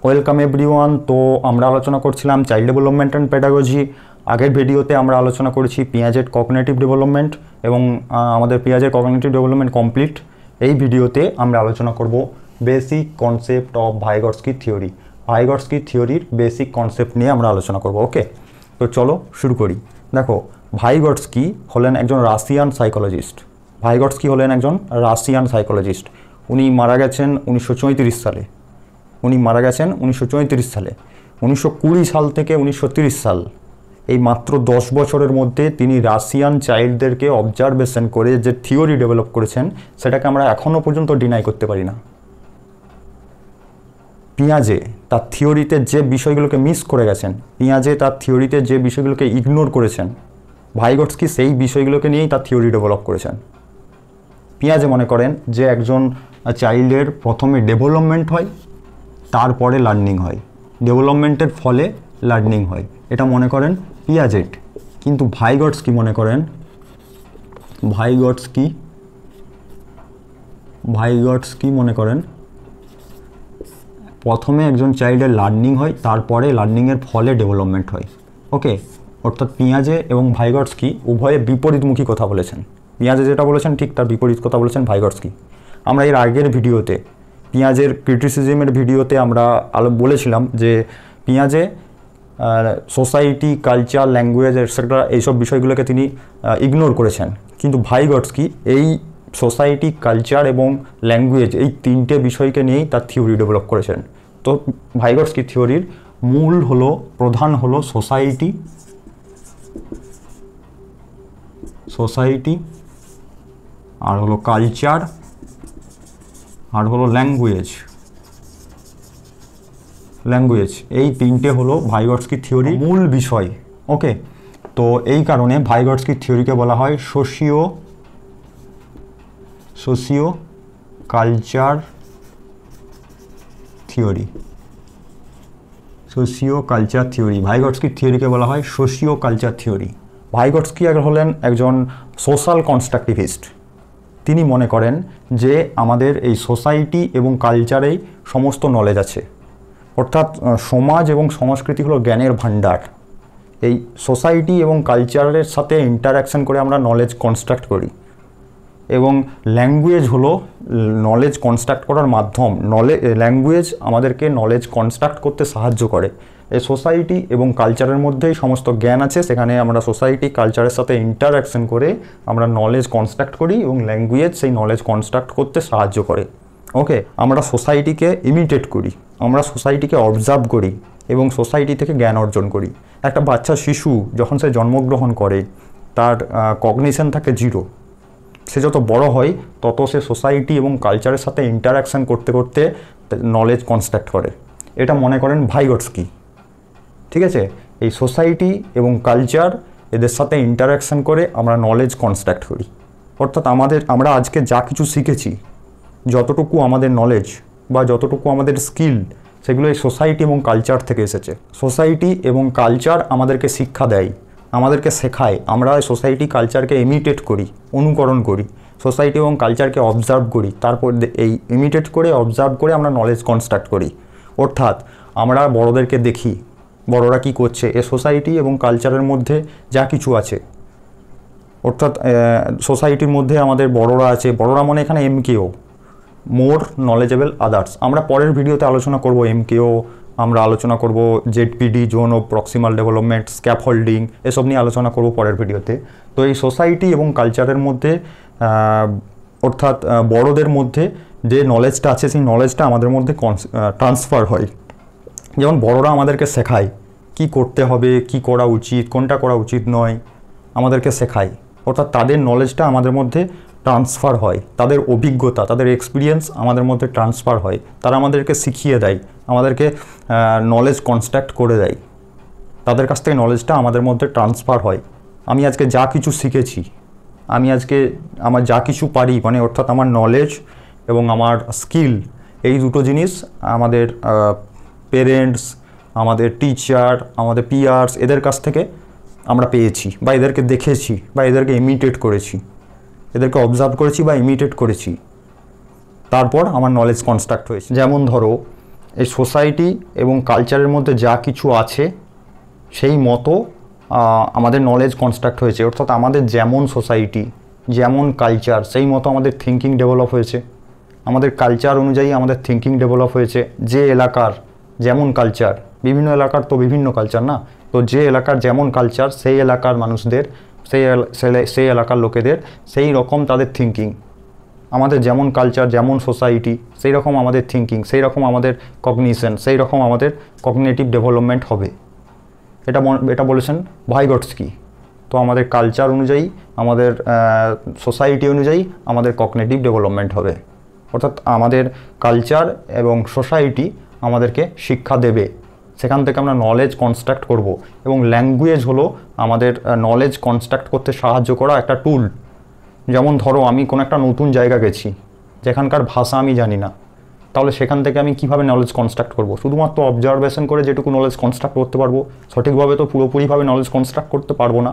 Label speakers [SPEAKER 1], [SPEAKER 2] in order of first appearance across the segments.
[SPEAKER 1] Welcome everyone. তো আমরা আলোচনা করছিলাম চাইল্ড ডেভেলপমেন্ট অ্যান্ড পেডাগজি। আগের ভিডিওতে আমরা আলোচনা করেছি পিয়াজেট কগনিটিভ ডেভেলপমেন্ট এবং আমাদের পিয়াজেট কগনিটিভ ডেভেলপমেন্ট কমপ্লিট। এই ভিডিওতে আমরা আলোচনা করব basic concept of Vygotsky theory. Vygotsky থিওরির বেসিক কনসেপ্ট নিয়ে আমরা আলোচনা করব। ওকে, তো চলো শুরু করি। দেখো, ভাইগটস্কি হলেন একজন রাশিয়ান সাইকোলজিস্ট। ভাইগটস্কি হলেন একজন রাশিয়ান সাইকোলজিস্ট। উনি মারা গেছেন 1934 সালে। 1920 সাল থেকে 1930 সাল, এই মাত্র 10 বছরের মধ্যে তিনি রাশিয়ান চাইল্ডদেরকে অবজারভেশন করে যে থিওরি ডেভেলপ করেছেন, সেটাকে আমরা এখনও পর্যন্ত ডিনাই করতে পারি না। পিয়াজে তার থিওরিতে যে বিষয়গুলোকে মিস করে গেছেন, পিয়াজে তার থিওরিতে যে বিষয়গুলোকে ইগনোর করেছেন, ভাইগটস্কি সেই বিষয়গুলোকে নিয়েই তার থিওরি ডেভেলপ করেছেন। পিয়াজে মনে করেন যে একজন চাইল্ডের প্রথমে ডেভেলপমেন্ট হয়, তারপরে লার্নিং হয়, ডেভেলপমেন্টের ফলে লার্নিং হয়, এটা মনে করেন পিয়াজেট। কিন্তু ভাইগটস্কি মনে করেন, ভাইগটস্কি মনে করেন প্রথমে একজন চাইল্ডের লার্নিং হয়, তারপরে লার্নিংয়ের ফলে ডেভেলপমেন্ট হয়। ওকে, অর্থাৎ পিয়াজে এবং ভাইগটস্কি উভয়ে বিপরীতমুখী কথা বলেছেন। পিয়াজে যেটা বলেছেন ঠিক তার বিপরীত কথা বলেছেন ভাইগটস্কি। আমরা এর আগের ভিডিওতে পিয়াজের ক্রিটিসিজমের ভিডিওতে আমরা বলেছিলাম যে পিয়াজে সোসাইটি, কালচার, ল্যাঙ্গুয়েজ এটসেট্রা এইসব বিষয়গুলোকে তিনি ইগনোর করেছেন। কিন্তু ভাইগটস্কি এই সোসাইটি, কালচার এবং ল্যাঙ্গুয়েজ এই তিনটে বিষয়কে নিয়েই তার থিওরি ডেভেলপ করেছেন। তো ভাইগটস্কি থিওরির মূল হলো, প্রধান হলো সোসাইটি আর হলো কালচার আর হলো ল্যাঙ্গুয়েজ। এই তিনটে হলো ভাইগটস্কি থিওরি মূল বিষয়। ওকে, তো এই কারণে ভাইগটস্কি থিওরিকে বলা হয় সোশিও কালচার থিওরি। ভাইগটস্কি থিওরিকে বলা হয় সোশিও কালচার থিওরি। ভাইগটস্কি হলেন একজন সোশ্যাল কনস্ট্রাকটিভিস্ট। তিনি মনে করেন যে আমাদের এই সোসাইটি এবং কালচারেই সমস্ত নলেজ আছে, অর্থাৎ সমাজ এবং সংস্কৃতি হলো জ্ঞানের ভাণ্ডার। এই সোসাইটি এবং কালচারের সাথে ইন্টারাকশন করে আমরা নলেজ কনস্ট্রাক্ট করি, এবং ল্যাঙ্গুয়েজ হলো নলেজ কনস্ট্রাক্ট করার মাধ্যম। ল্যাঙ্গুয়েজ আমাদেরকে নলেজ কনস্ট্রাক্ট করতে সাহায্য করে। এই সোসাইটি এবং কালচারের মধ্যেই সমস্ত জ্ঞান আছে, সেখানে আমরা সোসাইটি, কালচারের সাথে ইন্টারাকশন করে আমরা নলেজ কনস্ট্রাক্ট করি এবং ল্যাঙ্গুয়েজ সেই নলেজ কনস্ট্রাক্ট করতে সাহায্য করে। ওকে, আমরা সোসাইটিকে ইমিটেট করি, আমরা সোসাইটিকে অবজার্ভ করি এবং সোসাইটি থেকে জ্ঞান অর্জন করি। একটা বাচ্চা শিশু যখন সে জন্মগ্রহণ করে, তার কগনিশন থাকে 0। সে যত বড় হয় তত সে সোসাইটি এবং কালচারের সাথে ইন্টারাকশান করতে করতে নলেজ কনস্ট্রাক্ট করে। এটা মনে করেন ভাইগটস্কি। ঠিক আছে, এই সোসাইটি এবং কালচার এদের সাথে ইন্টারাকশান করে আমরা নলেজ কনস্ট্রাক্ট করি। অর্থাৎ আমরা আজকে যা কিছু শিখেছি, যতটুকু আমাদের নলেজ বা যতটুকু আমাদের স্কিল, সেগুলো এই সোসাইটি এবং কালচার থেকে এসেছে। সোসাইটি এবং কালচার আমাদেরকে শিক্ষা দেয়, আমাদেরকে শেখায়। আমরা সোসাইটি, কালচারকে ইমিটেট করি, অনুকরণ করি, সোসাইটি এবং কালচারকে অবজার্ভ করি, তারপর এই ইমিটেট করে, অবজার্ভ করে আমরা নলেজ কনস্ট্রাক্ট করি। অর্থাৎ আমরা বড়োদেরকে দেখি, বড়োরা কী করছে, এ সোসাইটি এবং কালচারের মধ্যে যা কিছু আছে, অর্থাৎ সোসাইটির মধ্যে আমাদের বড়োরা আছে। বড়োরা মানে এখানে MKO, মোর নলেজেবল আদার্স। আমরা পরের ভিডিওতে আলোচনা করব MKO, আমরা আলোচনা করব ZPD, zone of proximal development, scaffolding, এসব নিয়ে আলোচনা করব পরের ভিডিওতে। তো এই সোসাইটি এবং কালচারের মধ্যে, অর্থাৎ বড়দের মধ্যে যে নলেজটা আছে, সেই নলেজটা আমাদের মধ্যে ট্রান্সফার হয়। যেমন বড়রা আমাদেরকে শেখায় কি করতে হবে, কি করা উচিত, কোনটা করা উচিত নয়, আমাদেরকে শেখায়। অর্থাৎ তাদের নলেজটা আমাদের মধ্যে ট্রান্সফার হয়, তাদের অভিজ্ঞতা, তাদের এক্সপিরিয়েন্স আমাদের মধ্যে ট্রান্সফার হয়। তারা আমাদেরকে শিখিয়ে দেয়, আমাদেরকে নলেজ কনস্ট্রাক্ট করে দেয়। তাদের কাছ থেকে নলেজটা আমাদের মধ্যে ট্রান্সফার হয়। আমি আজকে যা কিছু শিখেছি, আমি আজকে আমার যা কিছু পারি, মানে অর্থাৎ আমার নলেজ এবং আমার স্কিল, এই দুটো জিনিস আমাদের পেরেন্টস, আমাদের টিচার, আমাদের পিয়ার্স, এদের কাছ থেকে আমরা পেয়েছি, বা এদেরকে দেখেছি, বা এদেরকে ইমিটেট করেছি, এদেরকে অবজার্ভ করেছি বা ইমিটেট করেছি। তারপর আমার নলেজ কনস্ট্রাক্ট হয়েছে। যেমন ধরো এই সোসাইটি এবং কালচারের মধ্যে যা কিছু আছে সেই মতো আমাদের নলেজ কনস্ট্রাক্ট হয়েছে, অর্থাৎ আমাদের যেমন সোসাইটি যেমন কালচার সেই মতো আমাদের থিঙ্কিং ডেভেলপ হয়েছে। আমাদের কালচার অনুযায়ী আমাদের থিঙ্কিং ডেভেলপ হয়েছে। যে এলাকার যেমন কালচার, বিভিন্ন এলাকার তো বিভিন্ন কালচার না, তো যে এলাকার যেমন কালচার সেই এলাকার মানুষদের সেই এলাকার লোকেদের সেই রকম তাদের থিঙ্কিং। আমাদের যেমন কালচার যেমন সোসাইটি সেই রকম আমাদের থিঙ্কিং, সেই রকম আমাদের কগনিশন, সেই রকম আমাদের কগনিটিভ ডেভেলপমেন্ট হবে। এটা বলেছেন ভাইগটস্কি। তো আমাদের কালচার অনুযায়ী আমাদের সোসাইটি অনুযায়ী আমাদের কগনিটিভ ডেভেলপমেন্ট হবে, অর্থাৎ আমাদের কালচার এবং সোসাইটি আমাদেরকে শিক্ষা দেবে, সেখান থেকে আমরা নলেজ কনস্ট্রাক্ট করব। এবং ল্যাঙ্গুয়েজ হলো আমাদের নলেজ কনস্ট্রাক্ট করতে সাহায্য করা একটা টুল। যেমন ধরো আমি কোনো একটা নতুন জায়গা গেছি যেখানকার ভাষা আমি জানি না, তাহলে সেখান থেকে আমি কিভাবে নলেজ কনস্ট্রাক্ট করব? শুধুমাত্র অবজারভেশন করে যেটুকু নলেজ কনস্ট্রাক্ট করতে পারবো, সঠিকভাবে তো পুরোপুরিভাবে নলেজ কনস্ট্রাক্ট করতে পারবো না,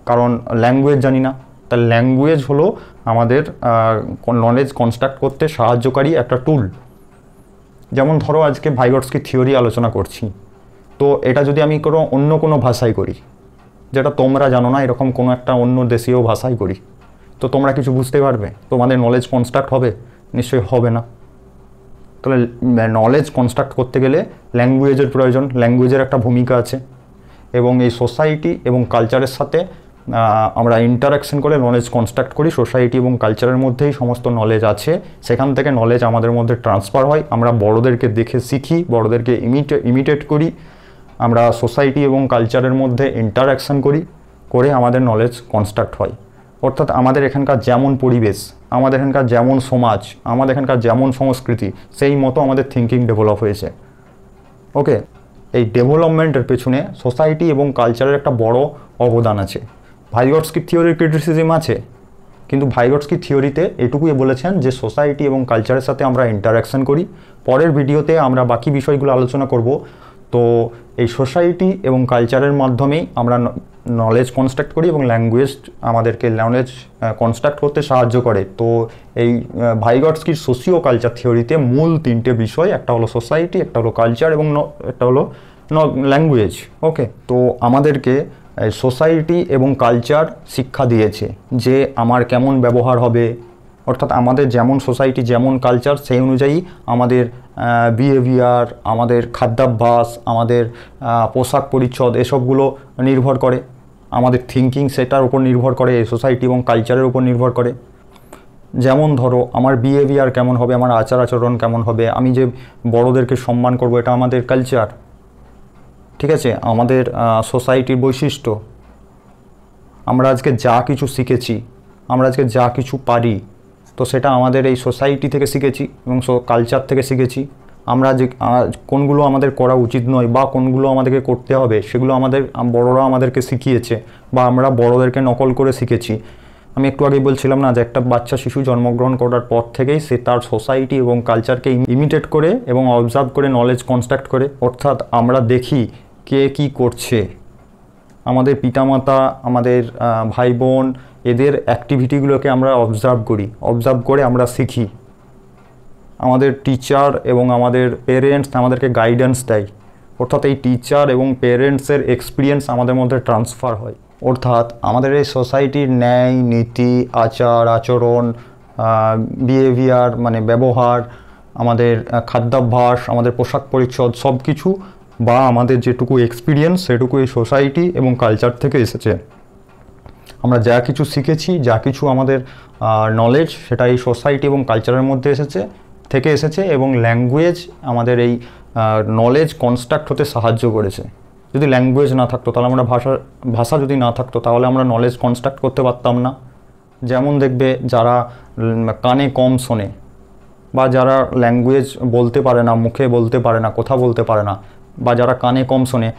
[SPEAKER 1] কারণ ল্যাঙ্গুয়েজ জানি না। তার ল্যাঙ্গুয়েজ হলো আমাদের নলেজ কনস্ট্রাক্ট করতে সাহায্যকারী একটা টুল। যেমন ধরো আজকে ভাইগটস্কি থিওরি আলোচনা করছি, তো এটা যদি আমি অন্য কোনো ভাষায় করি যেটা তোমরা জানো না, এরকম কোনো একটা অন্য দেশীয় ভাষায় করি, তো তোমরা কিছু বুঝতে পারবে? তোমাদের নলেজ কনস্ট্রাক্ট হবে? নিশ্চয়ই হবে না। তাহলে নলেজ কনস্ট্রাক্ট করতে গেলে ল্যাঙ্গুয়েজের প্রয়োজন, ল্যাঙ্গুয়েজের একটা ভূমিকা আছে। এবং এই সোসাইটি এবং কালচারের সাথে আমরা ইন্টারাকশন করে নলেজ কনস্ট্রাক্ট করি। সোসাইটি এবং কালচারের মধ্যেই সমস্ত নলেজ আছে, সেখান থেকে নলেজ আমাদের মধ্যে ট্রান্সফার হয়। আমরা বড়োদেরকে দেখে শিখি, বড়োদেরকে ইমিটেট করি, আমরা সোসাইটি এবং কালচারের মধ্যে ইন্টারাকশন করে আমাদের নলেজ কনস্ট্রাক্ট হয়। অর্থাৎ আমাদের এখানকার যেমন পরিবেশ, আমাদের এখানকার যেমন সমাজ, আমাদের এখানকার যেমন সংস্কৃতি, সেই মতো আমাদের থিঙ্কিং ডেভেলপ হয়েছে। ওকে, এই ডেভেলপমেন্টের পেছনে সোসাইটি এবং কালচারের একটা বড় অবদান আছে। ভাইগটস্কি থিওরির ক্রিটিসিজম আছে, কিন্তু ভাইগটস্কি থিওরিতে এটুকুই বলেছেন যে সোসাইটি এবং কালচারের সাথে আমরা ইন্টারাকশন করি। পরের ভিডিওতে আমরা বাকি বিষয়গুলো আলোচনা করব। তো এই সোসাইটি এবং কালচারের মাধ্যমেই আমরা নলেজ কনস্ট্রাক্ট করি এবং ল্যাঙ্গুয়েজ আমাদেরকে নলেজ কনস্ট্রাক্ট করতে সাহায্য করে। তো এই ভাইগটস্কির সোশিও কালচার থিওরিতে মূল তিনটে বিষয়, একটা হলো সোসাইটি, একটা হলো কালচার এবং একটা হলো ল্যাঙ্গুয়েজ। ওকে, তো আমাদেরকে সোসাইটি এবং কালচার শিক্ষা দিয়েছে যে আমার কেমন ব্যবহার হবে, অর্থাৎ আমাদের যেমন সোসাইটি যেমন কালচার সেই অনুযায়ী আমাদের বিহেভিয়ার, আমাদের খাদ্যাভ্যাস, আমাদের পোশাক পরিচ্ছদ এসবগুলো নির্ভর করে। আমাদের থিঙ্কিং সেটার উপর নির্ভর করে, সোসাইটি এবং কালচারের উপর নির্ভর করে। যেমন ধরো আমার বিহেভিয়ার কেমন হবে, আমার আচার আচরণ কেমন হবে, আমি যে বড়োদেরকে সম্মান করব, এটা আমাদের কালচার। ঠিক আছে, আমাদের সোসাইটির বৈশিষ্ট্য। আমরা আজকে যা কিছু শিখেছি, আমরা আজকে যা কিছু পারি, তো সেটা আমাদের এই সোসাইটি থেকে শিখেছি এবং কালচার থেকে শিখেছি। আমরা যে কোনগুলো আমাদের করা উচিত নয় বা কোনগুলো আমাদেরকে করতে হবে, সেগুলো আমাদের বড়রা আমাদেরকে শিখিয়েছে বা আমরা বড়োদেরকে নকল করে শিখেছি। আমি একটু আগেই বলছিলাম না যে একটা বাচ্চা শিশু জন্মগ্রহণ করার পর থেকেই সে তার সোসাইটি এবং কালচারকে ইমিটেট করে এবং অবজার্ভ করে নলেজ কনস্ট্রাক্ট করে। অর্থাৎ আমরা দেখি কে কী করছে, আমাদের পিতামাতা, আমাদের ভাই বোন, এদের অ্যাক্টিভিটিগুলোকে আমরা অবজার্ভ করে আমরা শিখি। আমাদের টিচার এবং আমাদের পেরেন্টস আমাদেরকে গাইডেন্স দেয়, অর্থাৎ এই টিচার এবং পেরেন্টসের এক্সপিরিয়েন্স আমাদের মধ্যে ট্রান্সফার হয়। অর্থাৎ আমাদের এই সোসাইটির ন্যায় নীতি, আচার আচরণ, বিহেভিয়ার মানে ব্যবহার, আমাদের খাদ্যাভ্যাস, আমাদের পোশাক পরিচ্ছদ সব কিছু বা আমাদের যেটুকু এক্সপিরিয়েন্স সেটুকু এই সোসাইটি এবং কালচার থেকে এসেছে। আমরা যা কিছু শিখেছি, যা কিছু আমাদের নলেজ, সেটা এই সোসাইটি এবং কালচারের মধ্যে এসেছে এবং ল্যাঙ্গুয়েজ আমাদের এই নলেজ কনস্ট্রাক্ট হতে সাহায্য করেছে। যদি ল্যাঙ্গুয়েজ না থাকতো, তাহলে আমরা ভাষা যদি না থাকতো, তাহলে আমরা নলেজ কনস্ট্রাক্ট করতে পারতাম না। যেমন দেখবে যারা কানে কম শোনে বা যারা ল্যাঙ্গুয়েজ বলতে পারে না, মুখে বলতে পারে না, কথা বলতে পারে না, বা যারা কানে কম শোনে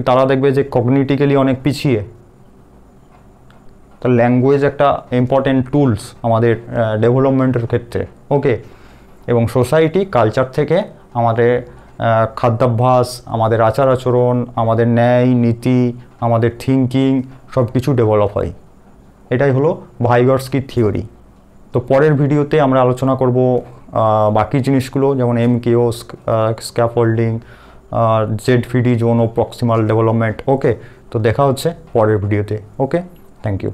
[SPEAKER 1] তারা দেখবে যে কগনিটিক্যালি অনেক পিছিয়ে। তো ল্যাঙ্গুয়েজ একটা ইম্পর্টেন্ট টুলস আমাদের ডেভেলপমেন্টের ক্ষেত্রে। ওকে, এবং সোসাইটি কালচার থেকে আমাদের খাদ্যাভ্যাস, আমাদের আচার আচরণ, আমাদের ন্যায় নীতি, আমাদের থিঙ্কিং সব কিছু ডেভেলপ হয়। এটাই হলো ভাইগটস্কি থিওরি। তো পরের ভিডিওতে আমরা আলোচনা করব বাকি জিনিসগুলো যেমন MKO, স্ক্যাফোল্ডিং, ZVD, জোন ও প্রক্সিমাল ডেভেলপমেন্ট। ওকে, তো দেখা হচ্ছে পরের ভিডিওতে। ওকে, থ্যাংক ইউ।